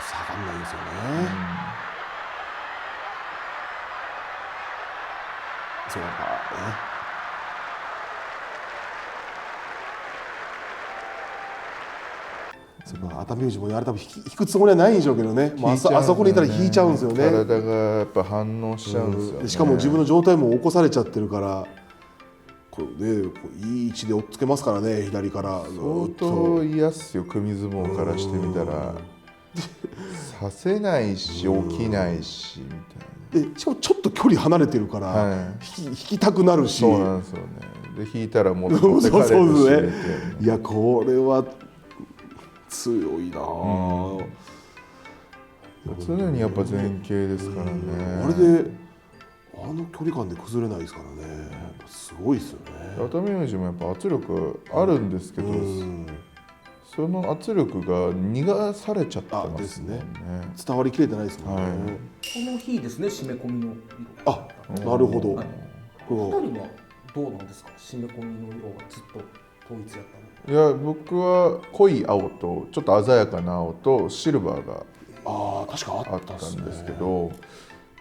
[SPEAKER 1] 下がんないですよね。そうかね。そうか、熱海富士もあれ多分引くつもりはないんでしょうけどね。もうあそこにいたら引いちゃうんですよね。
[SPEAKER 2] 体がやっぱ反応しちゃうんですよね。
[SPEAKER 1] しかも自分の状態も起こされちゃってるからこれ、ね、こういい位置で追っつけますからね、左から
[SPEAKER 2] 相当嫌っすよ、組相撲からしてみたら。させないし起きないしみたいな。
[SPEAKER 1] でしかもちょっと距離離れてるから、引きたくなるし。
[SPEAKER 2] そうなんですよね。で引いたらもう持ってかれるし
[SPEAKER 1] そうね。いやこれは強いな、
[SPEAKER 2] 常にやっぱ前傾ですからね。
[SPEAKER 1] あれであの距離感で崩れないですからね。すごいですよね。
[SPEAKER 2] 熱海富士もやっぱ圧力あるんですけど、その圧力が逃がされちゃってますね。
[SPEAKER 1] 伝わりきれてないですもんね。
[SPEAKER 4] この日ですね、締め込みの色。
[SPEAKER 1] あ、なるほど。
[SPEAKER 4] 二人はどうなんですか、締め込みの色がずっと統一やったの。
[SPEAKER 2] いや僕は濃い青とちょっと鮮やかな青とシルバーが
[SPEAKER 1] 確か
[SPEAKER 2] あったんですけど、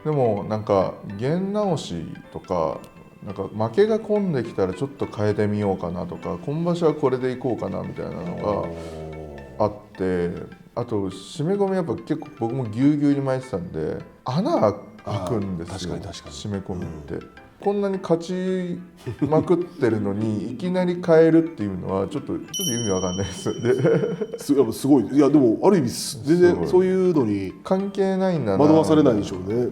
[SPEAKER 2] でもなんか弦直しとかなんか負けが込んできたらちょっと変えてみようかなとか、今場所はこれでいこうかなみたいなのがあって、あと締め込みやっぱ結構僕もぎゅうぎゅうに巻いてたんで穴開くんですよ。
[SPEAKER 1] 確かに
[SPEAKER 2] 締め込みって、こんなに勝ちまくってるのにいきなり変えるっていうのはちょっと意味わかんないですよね。
[SPEAKER 1] やっぱすごい。いやでもある意味全然そういうのに
[SPEAKER 2] 関係ないんだな。
[SPEAKER 1] 惑わされないでしょうね。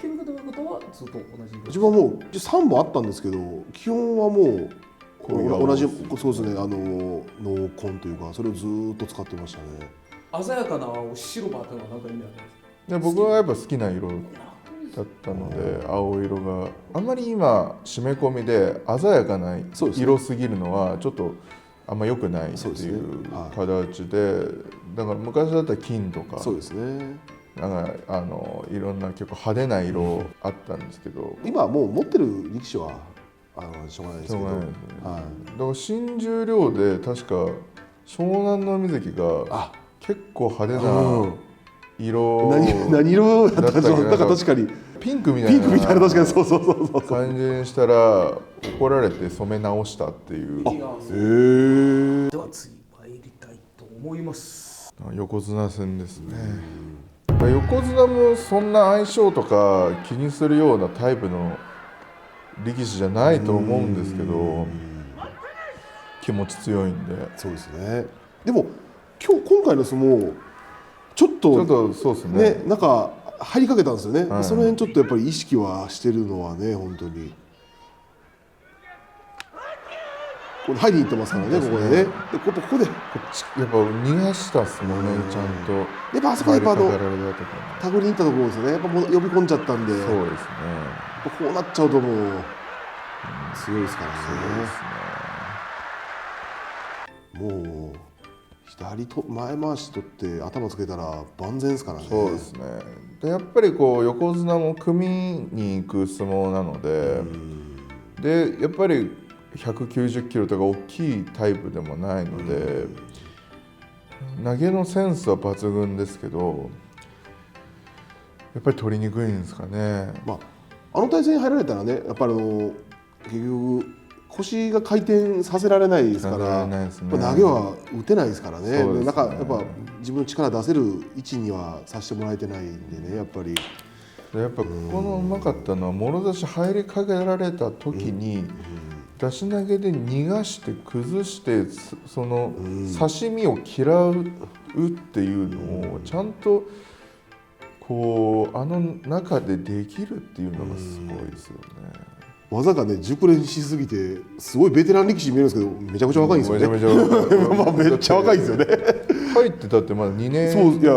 [SPEAKER 4] ケンカということはずっと同じ
[SPEAKER 1] 自分はもう3本あったんですけど、基本はもう同じ、そうですね、濃紺というかそれをずっと使ってましたね。
[SPEAKER 4] 鮮やかな青シルバーというのは何か意味あるんですか？
[SPEAKER 2] で僕はやっぱ好きな色だったので、青色があんまり今締め込みで鮮やかな色すぎるのはちょっとあんま良くないっていう形で、だから昔だったら金とか、
[SPEAKER 1] そうですね、
[SPEAKER 2] なんかいろんな結構派手な色あったんですけど、
[SPEAKER 1] 今はもう持ってる力士はしょうがないですけど、
[SPEAKER 2] だから新十両で確か湘南の海関が結構派手な色、
[SPEAKER 1] 何色だったか確かに
[SPEAKER 2] ピンクみたいな
[SPEAKER 1] 確かにそう
[SPEAKER 2] 感じにしたら怒られて染め直したっていう。
[SPEAKER 4] では次参りたいと思います。
[SPEAKER 2] 横綱戦ですね。横綱もそんな相性とか気にするようなタイプの力士じゃないと思うんですけど、気持ち強いんで。
[SPEAKER 1] そうですね。でも今回の相撲ちょっと
[SPEAKER 2] そうですね。
[SPEAKER 1] なんか入りかけたんですよね。
[SPEAKER 2] はい、
[SPEAKER 1] その辺ちょっとやっぱり意識はしてるのはね、本当に。これ入りに行ってますからね、ここでね。でここで
[SPEAKER 2] やっぱ逃がしたっすもんね、ちゃんと。
[SPEAKER 1] やっぱあそこで手繰りに行ったところですよね。やっぱもう呼び込んじゃったんで。
[SPEAKER 2] そうですね。
[SPEAKER 1] こうなっちゃうともう強いですからね。もう左と前回し取って頭つけたら万全ですからね。
[SPEAKER 2] そうですね。でやっぱりこう横綱も組みに行く相撲なので、でやっぱり190キロとか大きいタイプでもないので、投げのセンスは抜群ですけど、やっぱり取りにくいんですかね。
[SPEAKER 1] あの体勢に入られたらね、やっぱり結局腰が回転させられないですから、投げは打てないですからね。なんかやっぱ自分の力出せる位置にはさせてもらえてないんでね、やっぱり。
[SPEAKER 2] やっぱここのうまかったのは、もろ差し入りかけられた時に出し投げで逃がして崩してその刺身を嫌うっていうのをちゃんとこう中でできるっていうのがすごいですよね。
[SPEAKER 1] 技がね熟練しすぎてすごいベテラン力士に見えるんですけど、めちゃくちゃ若いんですよね。めっちゃ若いですよね。
[SPEAKER 2] 入ってたってまだ2年。
[SPEAKER 1] そういや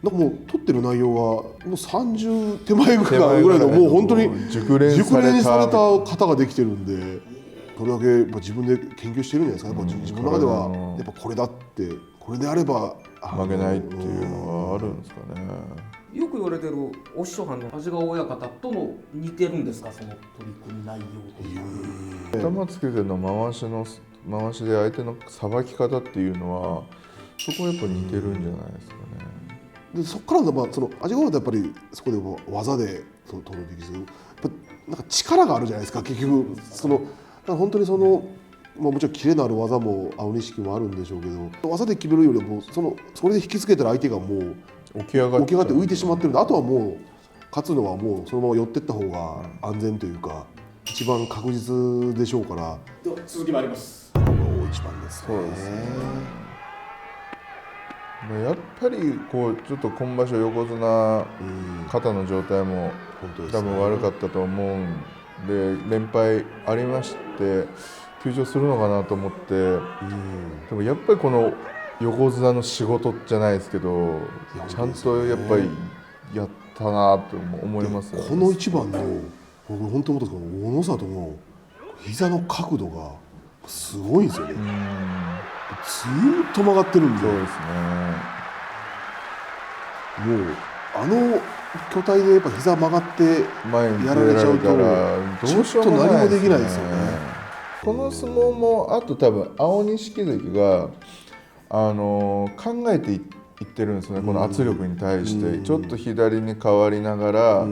[SPEAKER 1] なんかもう取ってる内容はもう30手前ぐらいのもう本当に熟練された方ができてるんで、それだけやっぱ自分で研究してるんじゃないですか。やっぱ自分の中ではやっぱこれだってこれであれば
[SPEAKER 2] 負けないっていうのがあるんですかね。
[SPEAKER 4] よく言われてるお師匠さんの安治川親方との似てるんですか、その取り組み内容というか。
[SPEAKER 2] 頭つけての回しで相手のさばき方っていうのはそこはやっぱ似てるんじゃないですかね。
[SPEAKER 1] でそこからのその安治川はやっぱりそこでも技で取る力士、やっぱなんか力があるじゃないですか。結局本当にもちろんキレのある技も青錦もあるんでしょうけど、技で決めるよりもそれで引きつけたら相手がもう
[SPEAKER 2] 起き上がって
[SPEAKER 1] 浮いてしまってるんで、あとはもう勝つのはもうそのまま寄っていった方が安全というか一番確実でしょうから。
[SPEAKER 4] では続きまいります。
[SPEAKER 1] 大一番ですね。
[SPEAKER 2] そうですね。やっぱりこうちょっと今場所横綱肩の状態も多分悪かったと思うんで、連敗ありまして休場するのかなと思って、でもやっぱりこの横綱の仕事じゃないですけど、ちゃんとやっぱりやったなと思いますよね。
[SPEAKER 1] この一番の僕本当思ったんですけど、大野里の膝の角度がすごいんですよね。ずーっと曲がってるんで。
[SPEAKER 2] そうですね。
[SPEAKER 1] もう巨体でやっぱ膝曲がってやられちゃうとちょっと何もできないですよね。
[SPEAKER 2] この相撲もあと多分青錦関が考えていってるんですね。この圧力に対してちょっと左に変わりながら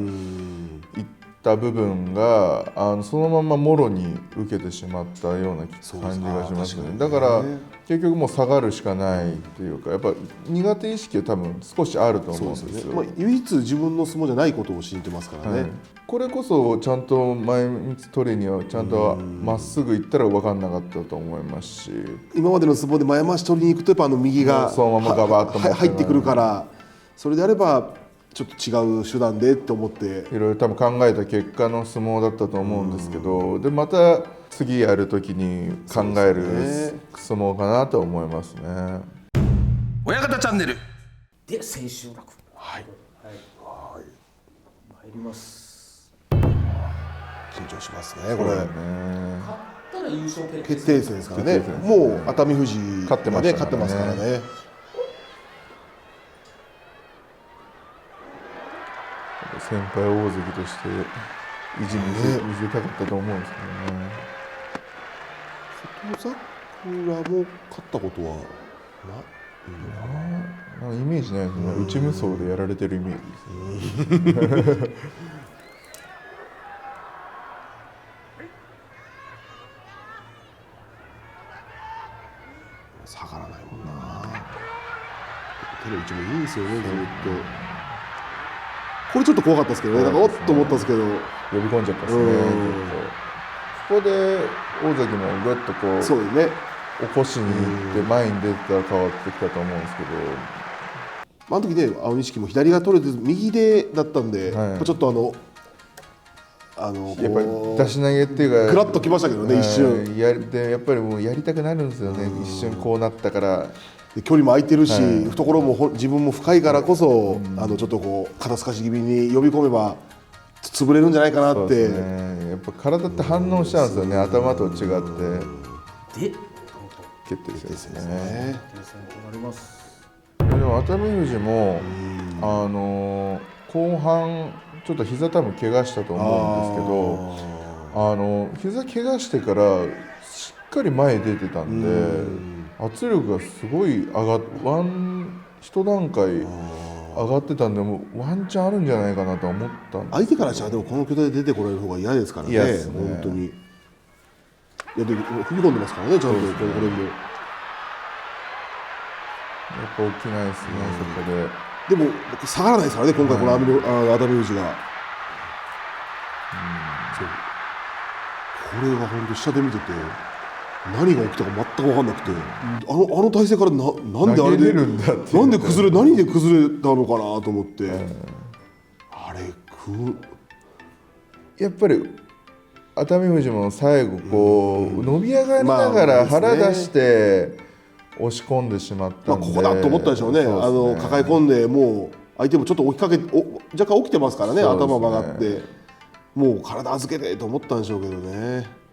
[SPEAKER 2] いった部分がそのままもろに受けてしまったような感じがしますね。だから結局もう下がるしかないっていうか、やっぱ苦手意識は多分少しあると思うんですよ。
[SPEAKER 1] まあ、唯一自分の相撲じゃないことを信じてますからね、
[SPEAKER 2] はい、これこそちゃんと前三つ取りにはちゃんとまっすぐ行ったら分かんなかったと思いますし、
[SPEAKER 1] 今までの相撲で前回し取りに行くとやっぱ右が
[SPEAKER 2] そのままガバッと持って
[SPEAKER 1] 入ってくるから、それであればちょっと違う手段でって思って、
[SPEAKER 2] いろいろ多分考えた結果の相撲だったと思うんですけど、でまた次やるときに考える相撲かなと思いますね。
[SPEAKER 8] 親方チャンネル
[SPEAKER 4] で千秋楽、
[SPEAKER 1] はい、
[SPEAKER 4] 参ります。
[SPEAKER 1] 緊張しますねこれ。
[SPEAKER 4] 勝ったら優勝
[SPEAKER 1] 決定戦ですからね。
[SPEAKER 2] 決定戦ですね
[SPEAKER 1] もう熱海富士
[SPEAKER 2] 勝ってましたからね
[SPEAKER 1] 勝ってますからね。
[SPEAKER 2] 先輩大関として意地見せたかったと思うんですけどね。
[SPEAKER 1] 琴櫻も勝ったことは
[SPEAKER 2] なんかイメージないですね。内無双でやられてるイメージですね。
[SPEAKER 1] 下がらないもんな。手の位置もいいんですよね、ずっと。これちょっと怖かったですけどね、なんかおっと思ったんですけど、
[SPEAKER 2] 呼び込んじゃったですね。ここで大関もぐっとこう
[SPEAKER 1] そうですね。
[SPEAKER 2] 起こしに行って前に出てたら変わってきたと思うんですけど、
[SPEAKER 1] あの時ね、青錦も左が取れて右でだったんで、
[SPEAKER 2] はい
[SPEAKER 1] やっぱちょっと
[SPEAKER 2] やっぱり出し投げっていうか
[SPEAKER 1] グラッときましたけどね、一瞬。
[SPEAKER 2] やっぱりもうやりたくなるんですよね。一瞬こうなったから。
[SPEAKER 1] で距離も空いてるし、
[SPEAKER 2] はい
[SPEAKER 1] 懐も自分も深いからこそ、ちょっとこう肩透かし気味に呼び込めば潰れるんじゃないかな
[SPEAKER 2] そう
[SPEAKER 1] って。
[SPEAKER 2] ですね、やっぱ体って反応しちゃうんですよね、頭と違って
[SPEAKER 4] で
[SPEAKER 2] 決定戦ですね。
[SPEAKER 1] ね
[SPEAKER 4] 決定戦となります。
[SPEAKER 2] でも熱海富士も後半ちょっと膝多分怪我したと思うんですけど、膝怪我してからしっかり前に出てたんで、圧力がすごい一段階上がってたんで、もうワンチャンあるんじゃないかなと思ったんです。
[SPEAKER 1] 相手からしたらでもこの巨体で出てこられる方が嫌ですからね、
[SPEAKER 2] 嫌ですね
[SPEAKER 1] 本当に。いやで踏み込んでますからね、ちゃんとこれも。
[SPEAKER 2] やっぱ起きないですね、そこで。
[SPEAKER 1] でも下がらないですからね、今回この熱海富士が。そうこれが本当下で見てて何が起きたか全く分かんなくて、あの体勢からなんであれで
[SPEAKER 2] 投げれるんだっていう、
[SPEAKER 1] 何で崩れたのかなと思って、あれ
[SPEAKER 2] やっぱり熱海富士も最後こう伸び上がりながら腹出して押し込んでしまったんで、
[SPEAKER 1] ここだと思ったでしょうね。
[SPEAKER 2] そうですね、
[SPEAKER 1] 抱え込んでもう相手もちょっと若干起きてますからね、
[SPEAKER 2] そうですね
[SPEAKER 1] 頭曲がってもう体預けてと思ったんでしょうけどね。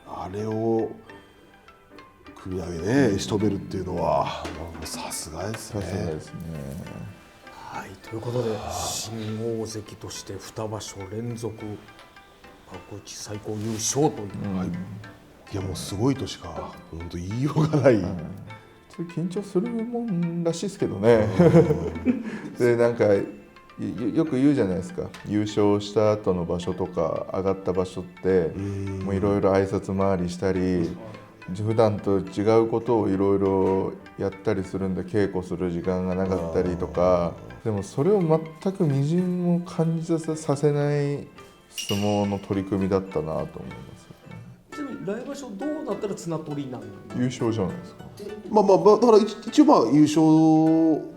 [SPEAKER 1] あれを首投げね仕留めるっていうのはさすがですね。
[SPEAKER 2] さすがですね。
[SPEAKER 4] はい、ということで新大関として2場所連続幕内最高優勝という、
[SPEAKER 1] いやもうすごいとしか本当言いようがない。
[SPEAKER 2] それ緊張するもんらしいですけどね。でなんかよく言うじゃないですか、優勝した後の場所とか上がった場所ってもういろいろ挨拶回りしたり普段と違うことをいろいろやったりするんで、稽古する時間がなかったりとか、でもそれを全くみじんも感じさせない相撲の取り組みだったなと思いますよね。
[SPEAKER 4] ちなみに来場所どうなったら綱取りなの？
[SPEAKER 2] 優勝じゃないですか。
[SPEAKER 1] だから一応優勝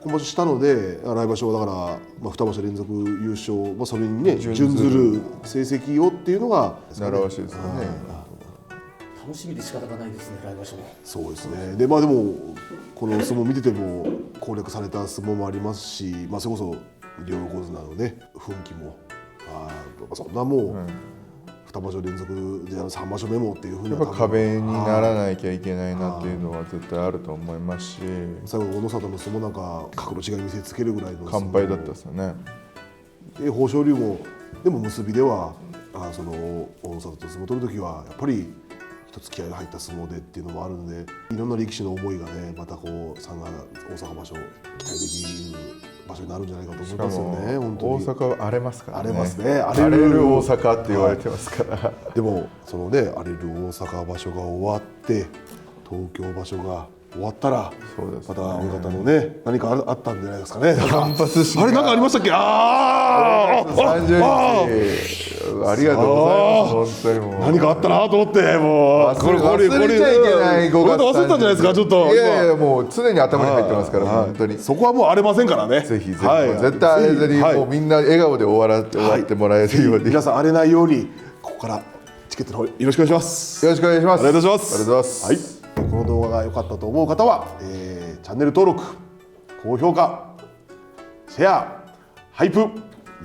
[SPEAKER 1] 今場所したので、来場所はだから2場所連続優勝、それにね準ずる成績をっていうのが
[SPEAKER 2] 習わしいですよね。
[SPEAKER 4] 楽しみで仕方がないですね、来場所も。
[SPEAKER 1] そうですね。ででもこの相撲見てても攻略された相撲もありますし、それこそ両横綱のね奮起もそんなもう2場所連続で3場所目もっていうふうに
[SPEAKER 2] やっぱ壁にならなきゃいけないなっていうのは絶対あると思いますし、
[SPEAKER 1] 最後の小野里の相撲なんか角度違い見せつけるぐらいの
[SPEAKER 2] 完敗だったですよね。
[SPEAKER 1] で豊昇龍もでも結びではその大野里と相撲を取る時はやっぱり一つ気合いが入った相撲でっていうのもあるので、いろんな力士の思いがねまたこう大阪場所期待できる場所になるんじゃないかと思い
[SPEAKER 2] しか
[SPEAKER 1] ますよね。
[SPEAKER 2] も
[SPEAKER 1] 本当に
[SPEAKER 2] 大阪は荒れますからね。
[SPEAKER 1] 荒れますね。
[SPEAKER 2] 荒れる大阪って言われてますから。
[SPEAKER 1] でもそのね荒れる大阪場所が終わって東京場所が終わったら
[SPEAKER 2] そうですね
[SPEAKER 1] また親方のね何かあったんじゃないですかね。
[SPEAKER 2] 反発式が
[SPEAKER 1] あれなんかありましたっけ？あー
[SPEAKER 2] 30
[SPEAKER 1] あ
[SPEAKER 2] 日ありがとうございます。本当にもう
[SPEAKER 1] 何かあったなと思ってもう
[SPEAKER 2] 忘れちゃいけない5月
[SPEAKER 1] 忘れたんじゃないですかちょっと。
[SPEAKER 2] いやいやもう常に頭に入ってますから本当に。
[SPEAKER 1] そこはもう荒れませんからね。
[SPEAKER 2] ぜひぜひ、
[SPEAKER 1] はい
[SPEAKER 2] 絶対荒れずに、
[SPEAKER 1] はい
[SPEAKER 2] もうみんな笑顔で終わってもらえるように、
[SPEAKER 1] 皆さん荒れないようにここからチケットの方よろしくお願いします。
[SPEAKER 2] よろしくお願いします。
[SPEAKER 1] お願いいたします。
[SPEAKER 2] ありがとうございます。
[SPEAKER 1] はい、この動画が良かったと思う方は、チャンネル登録、高評価、シェア、ハイプよ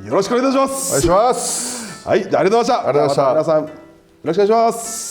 [SPEAKER 1] ろしくお願いいたします。
[SPEAKER 2] お願いします。
[SPEAKER 1] はい、じゃあありがとうございました。
[SPEAKER 2] ありがとうございました
[SPEAKER 1] 皆さんよろしくお願いします。